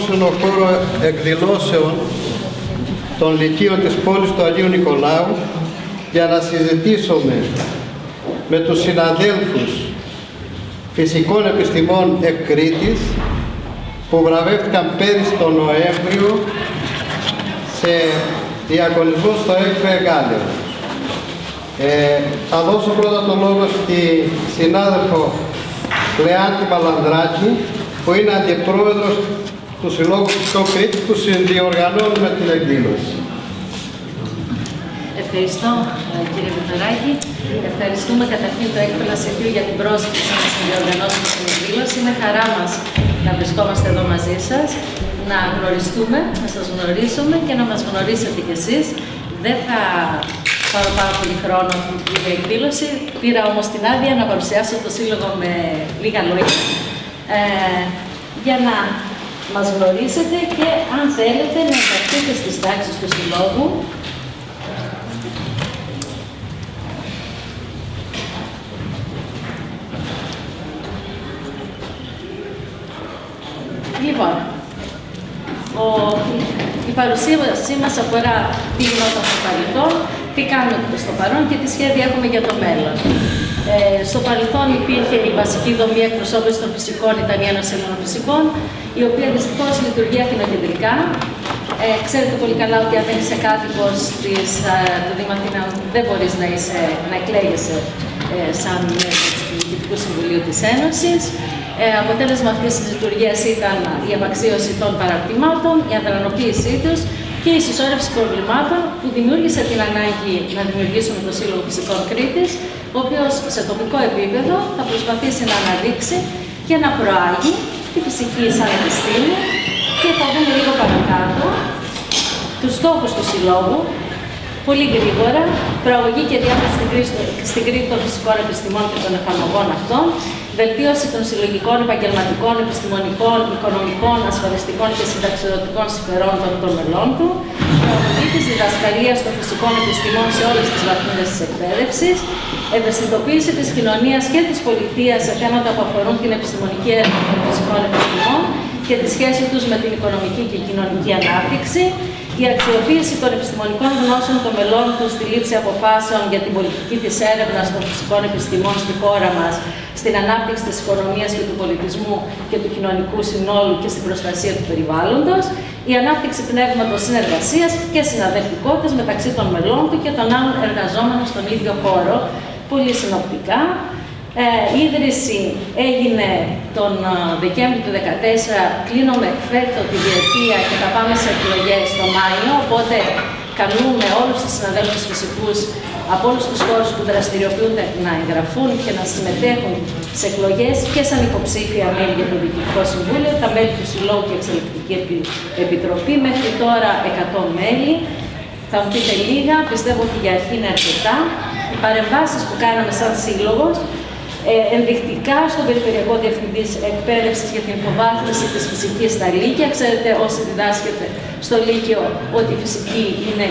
στον χώρο εκδηλώσεων των Λυκείων της πόλης του Αγίου Νικολάου για να συζητήσουμε με τους συναδέλφους φυσικών επιστημών εκ Κρήτης που βραβεύτηκαν πέρυσι τον Νοέμβριο σε διαγωνισμό στο ΕΚΦΕ Γάλλιο. Θα δώσω πρώτα το λόγο στη συνάδελφο Κλεάντη Μαλανδράκη, που είναι αντιπρόεδρος του Συλλόγου Φυσικών Κρήτης, που συνδιοργανώνουμε την εκδήλωση. Ευχαριστώ, κύριε Μητωράκη. Ευχαριστούμε καταρχήν το ΕΚΦΕ Λασιθίου για την πρόσκληση να συνδιοργανώσουμε την εκδήλωση. Είναι χαρά μας να βρισκόμαστε εδώ μαζί σας, να γνωριστούμε, να σας γνωρίσουμε και να μας γνωρίσετε κι εσείς. Δεν θα πάρω πάρα πολύ χρόνο αυτή την εκδήλωση. Πήρα όμως την άδεια να παρουσιάσω το Σύλλογο με λίγα λόγια για να μας γνωρίσετε και αν θέλετε να ενταχθείτε στις τάξεις του Συλλόγου. Λοιπόν, η παρουσίασή μας αφορά τι γινόταν στο παρελθόν, τι κάνουμε στο παρόν και τι σχέδια έχουμε για το μέλλον. Στο παρελθόν υπήρχε η βασική δομή εκπροσώπησης των φυσικών, ήταν η Ένωση Ελλήνων Φυσικών, η οποία δυστυχώς λειτουργεί αθηνοκεντρικά. Ξέρετε πολύ καλά ότι αν δεν είσαι κάτοικος του Δήμου Αθηνών, δεν μπορείς να εκλέγεσαι σαν μέλος του Διοικητικού Συμβουλίου της Ένωσης. Αποτέλεσμα αυτής της λειτουργίας ήταν η απαξίωση των παραρτημάτων, η αδρανοποίησή τους και η συσσόρευση προβλημάτων που δημιούργησε την ανάγκη να δημιουργήσουμε το Σύλλογο Φυσικών Κρήτης, ο οποίος σε τοπικό επίπεδο θα προσπαθήσει να αναδείξει και να προάγει τη φυσική σαν επιστήμη και θα δούμε λίγο παρακάτω τους στόχους του Συλλόγου. Πολύ γρήγορα, προαγωγή και διάθεση στην Κρήτη των φυσικών επιστημών και των εφαρμογών αυτών, βελτίωση των συλλογικών, επαγγελματικών, επιστημονικών, οικονομικών, ασφαλιστικών και συνταξιδοτικών συμφερόντων των μελών του, προαγωγή της διδασκαλίας των φυσικών επιστημών σε όλες τις βαθμίδες της εκπαίδευσης, ευαισθητοποίηση της κοινωνίας και της πολιτείας σε θέματα που αφορούν την επιστημονική έρευνα των φυσικών επιστημών και τη σχέση τους με την οικονομική και κοινωνική ανάπτυξη, η αξιοποίηση των επιστημονικών γνώσεων των μελών του στη λήψη αποφάσεων για την πολιτική της έρευνας των φυσικών επιστημών στη χώρα μας, στην ανάπτυξη της οικονομίας και του πολιτισμού και του κοινωνικού συνόλου και στην προστασία του περιβάλλοντος, η ανάπτυξη πνεύματος συνεργασίας και συναδελφικότητας μεταξύ των μελών του και των άλλων εργαζόμενων στον ίδιο χώρο. Πολύ συνοπτικά. Η ίδρυση έγινε τον Δεκέμβρη του 2014, κλείνουμε φέτο τη διετία και θα πάμε σε εκλογές το Μάιο, οπότε καλούμε όλους τους συναδέλφους φυσικούς από όλους τους χώρους που δραστηριοποιούνται να εγγραφούν και να συμμετέχουν σε εκλογές και σαν υποψήφια μέλη για το Διοικητικό Συμβούλιο, τα μέλη του Συλλόγου και Εξελικτική Επιτροπή, μέχρι τώρα 100 μέλη. Θα μου πείτε λίγα, πιστεύω ότι για αρχή είναι αρκετά. Οι παρεμβάσεις που κάναμε σαν σύλλογος, ενδεικτικά στον Περιφερειακό Διευθυντή Εκπαίδευσης για την υποβάθμιση της φυσικής στα Λύκεια. Ξέρετε, όσοι διδάσκεται στο Λύκειο, ότι η φυσική είναι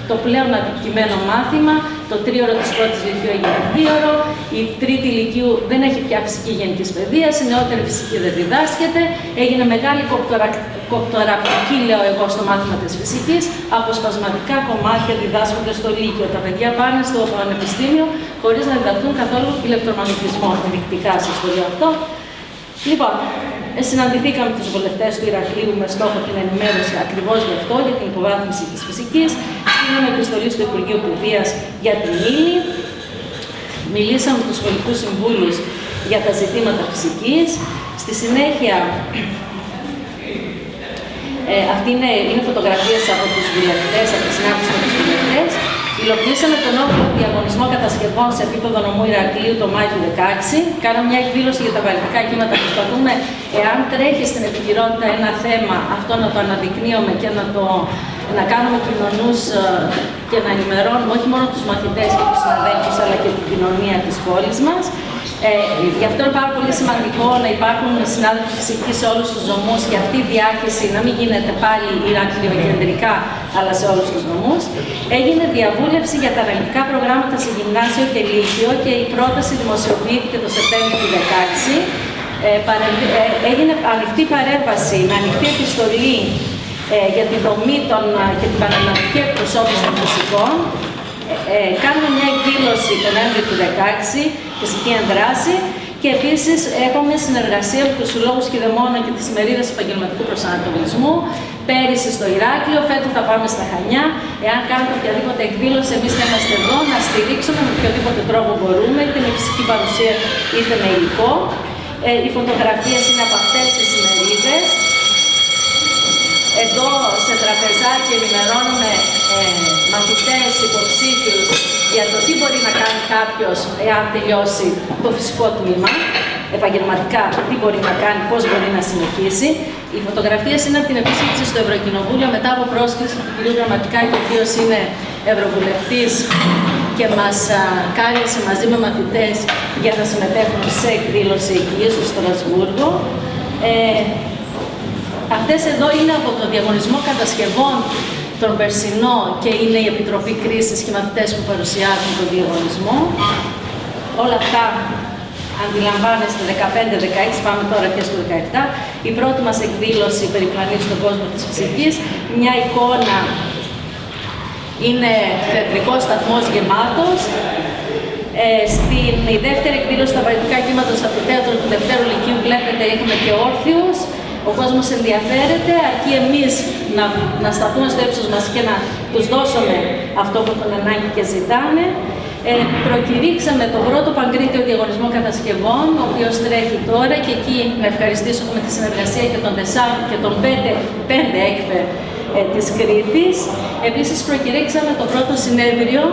το πλέον αντικειμένο μάθημα. Το τρίωρο της πρώτης Λυκείου έγινε 2ωρο. Η τρίτη Λυκείου δεν έχει πια φυσική γενικής παιδείας. Η νεότερη φυσική δεν διδάσκεται. Έγινε μεγάλη κοπτοραπτική, λέω εγώ, στο μάθημα της φυσικής. Αποσπασματικά κομμάτια διδάσκονται στο Λύκειο. Τα παιδιά πάνε στο πανεπιστήμιο χωρίς να διδαχθούν καθόλου ηλεκτρομαγνητισμό. Ενδεικτικά σας το λέω αυτό. Λοιπόν, συναντηθήκαμε με τους βουλευτές του Ηρακλείου με στόχο την ενημέρωση ακριβώς γι' αυτό, για την υποβάθμιση της φυσικής. Στείλαμε επιστολή στο Υπουργείο Παιδείας για την ύλη. Μιλήσαμε με τους σχολικούς συμβούλους για τα ζητήματα φυσικής. Στη συνέχεια, αυτή είναι φωτογραφίες από τους βουλευτές, από τη συνάντηση με τους βουλευτές. Υλοποιήσαμε τον 8ο διαγωνισμό κατασκευών σε επίπεδο νομού Ηρακλείου το Μάιο του 2016. Κάναμε μια εκδήλωση για τα βαλτικά κύματα. Προσπαθούμε, εάν τρέχει στην επικαιρότητα ένα θέμα, αυτό να το αναδεικνύουμε και να κάνουμε κοινωνούς και να ενημερώνουμε όχι μόνο τους μαθητές και τους συναδέλφους, αλλά και την κοινωνία της πόλης μας. Γι' αυτό είναι πάρα πολύ σημαντικό να υπάρχουν συνάδελφοι φυσικοί σε όλους τους νομούς και αυτή η διάχυση να μην γίνεται πάλι Ηρακλειοκεντρικά, αλλά σε όλους τους νομούς. Έγινε διαβούλευση για τα αναλυτικά προγράμματα σε γυμνάσιο και λύκειο και η πρόταση δημοσιοποιήθηκε το Σεπτέμβριο του 2016. έγινε ανοιχτή παρέμβαση με ανοιχτή επιστολή για τη δομή και την πανελλαδική εκπροσώπηση των φυσικών. Κάνουμε μια εκδήλωση τον Νοέμβριο του 2016, φυσική ενδράση, και επίσης έχουμε συνεργασία με τους συλλόγους Κηδεμόνα και τις ημερίδες επαγγελματικού προσανατολισμού. Πέρυσι στο Ηράκλειο, φέτος θα πάμε στα Χανιά. Εάν κάνετε οποιαδήποτε εκδήλωση, εμείς θα είμαστε εδώ να στηρίξουμε με οποιοδήποτε τρόπο μπορούμε, είτε με φυσική παρουσία είτε με υλικό. Οι φωτογραφίες είναι από αυτές τις ημερίδες. Εδώ σε τραπεζάκι ενημερώνουμε μαθητές, υποψήφιους για το τι μπορεί να κάνει κάποιος εάν τελειώσει το φυσικό τμήμα, επαγγελματικά τι μπορεί να κάνει, πώς μπορεί να συνεχίσει. Οι φωτογραφίες είναι από την επίσκεψη στο Ευρωκοινοβούλιο μετά από πρόσκληση του κ. Γραμματικάκη, ο οποίος είναι ευρωβουλευτής και μας κάλεσε μαζί με μαθητές για να συμμετέχουν σε εκδήλωση εκεί στο Στρασβούργο. Αυτές εδώ είναι από το διαγωνισμό κατασκευών τον περσινό και είναι η Επιτροπή Κρίσης και οι μαθητές που παρουσιάζουν τον διαγωνισμό. Όλα αυτά αντιλαμβάνεστε 15-16, πάμε τώρα και στο 17. Η πρώτη μας εκδήλωση περιπλανεί στον κόσμο της φυσικής. Μια εικόνα είναι θεατρικός σταθμός γεμάτος. Η δεύτερη εκδήλωση στα παραιτικά κύματα στο αμφιθέατρο του Δευτέρου Λυκείου, βλέπετε, έχουμε και όρθιους. Ο κόσμος ενδιαφέρεται, αρκεί εμείς να σταθούμε στο ύψος μας και να τους δώσουμε αυτό που έχουν ανάγκη και ζητάνε. Προκηρύξαμε τον πρώτο Παγκρίτιο Διαγωνισμό Κατασκευών, ο οποίος τρέχει τώρα, και εκεί να ευχαριστήσω με τη συνεργασία και των 4 και των 5 ΕΚΦΕ της Κρήτης. Επίσης προκηρύξαμε το πρώτο συνέδριο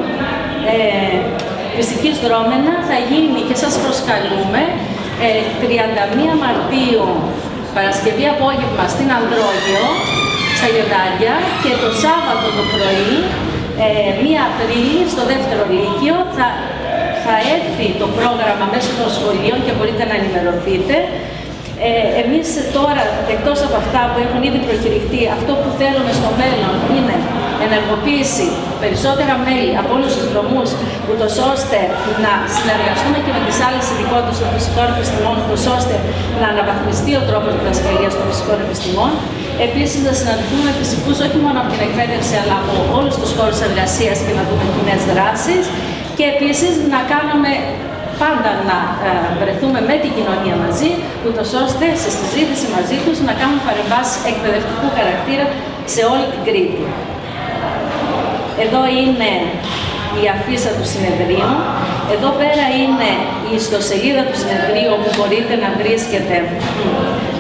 φυσικής δρόμενα, θα γίνει και σας προσκαλούμε 31 Μαρτίου, Παρασκευή απόγευμα στην Ανδρόγειο, στα Λιοντάρια, και το Σάββατο το πρωί, 1 Απρίλη, στο δεύτερο Λύκειο, θα έρθει το πρόγραμμα μέσω των σχολείων και μπορείτε να ενημερωθείτε. Εμείς τώρα, εκτός από αυτά που έχουν ήδη προκηρυχθεί, αυτό που θέλουμε στο μέλλον είναι ενεργοποίηση περισσότερα μέλη από όλους τους δρομούς, ούτως ώστε να συνεργαστούμε και με τις άλλες ειδικότητες των φυσικών επιστημών, ούτως ώστε να αναβαθμιστεί ο τρόπος διδασκαλίας των φυσικών επιστημών. Επίσης, να συναντηθούμε με φυσικούς όχι μόνο από την εκπαίδευση, αλλά από όλους τους χώρους εργασίας και να δούμε κοινές δράσεις. Και επίσης να κάνουμε πάντα να βρεθούμε με την κοινωνία μαζί, ούτως ώστε σε συζήτηση μαζί τους να κάνουμε παρεμβάσεις εκπαιδευτικού χαρακτήρα σε όλη την Κρήτη. Εδώ είναι η αφίσα του συνεδρίου. Εδώ πέρα είναι η ιστοσελίδα του συνεδρίου, όπου μπορείτε να βρίσκετε.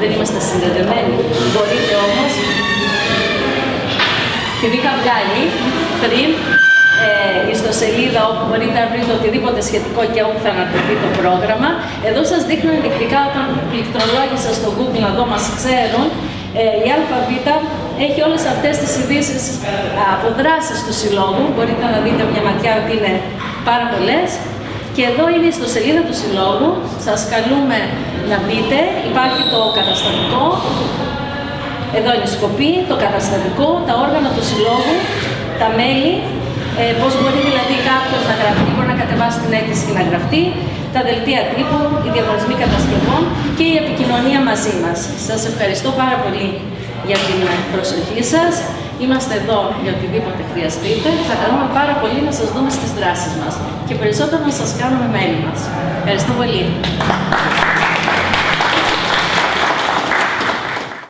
Δεν είμαστε συνδεδεμένοι, μπορείτε όμως. Την είχα βγάλει πριν. Ιστοσελίδα όπου μπορείτε να βρείτε οτιδήποτε σχετικό και όπου θα αναρτηθεί το πρόγραμμα. Εδώ σας δείχνω ενδεικτικά, όταν πληκτρολόγησα στο Google να δω μας ξέρουν, η ΑΒ έχει όλες αυτές τις ειδήσεις από δράσεις του Συλλόγου. Μπορείτε να δείτε μια ματιά ότι είναι πάρα πολλές. Και εδώ είναι η ιστοσελίδα του Συλλόγου. Σας καλούμε να μπείτε. Υπάρχει το καταστατικό. Εδώ είναι η σκοπή, το καταστατικό, τα όργανα του Συλλόγου, τα μέλη. Πώς μπορεί δηλαδή κάποιος να γραφτεί, μπορεί να κατεβάσει την αίτηση και να γραφτεί, τα δελτία τύπου, οι διαγωνισμοί κατασκευών και η επικοινωνία μαζί μας. Σας ευχαριστώ πάρα πολύ για την προσοχή σας. Είμαστε εδώ για οτιδήποτε χρειαστείτε. Θα χαρούμε πάρα πολύ να σας δούμε στις δράσεις μας και περισσότερο να σας κάνουμε μέλη μας. Ευχαριστώ πολύ.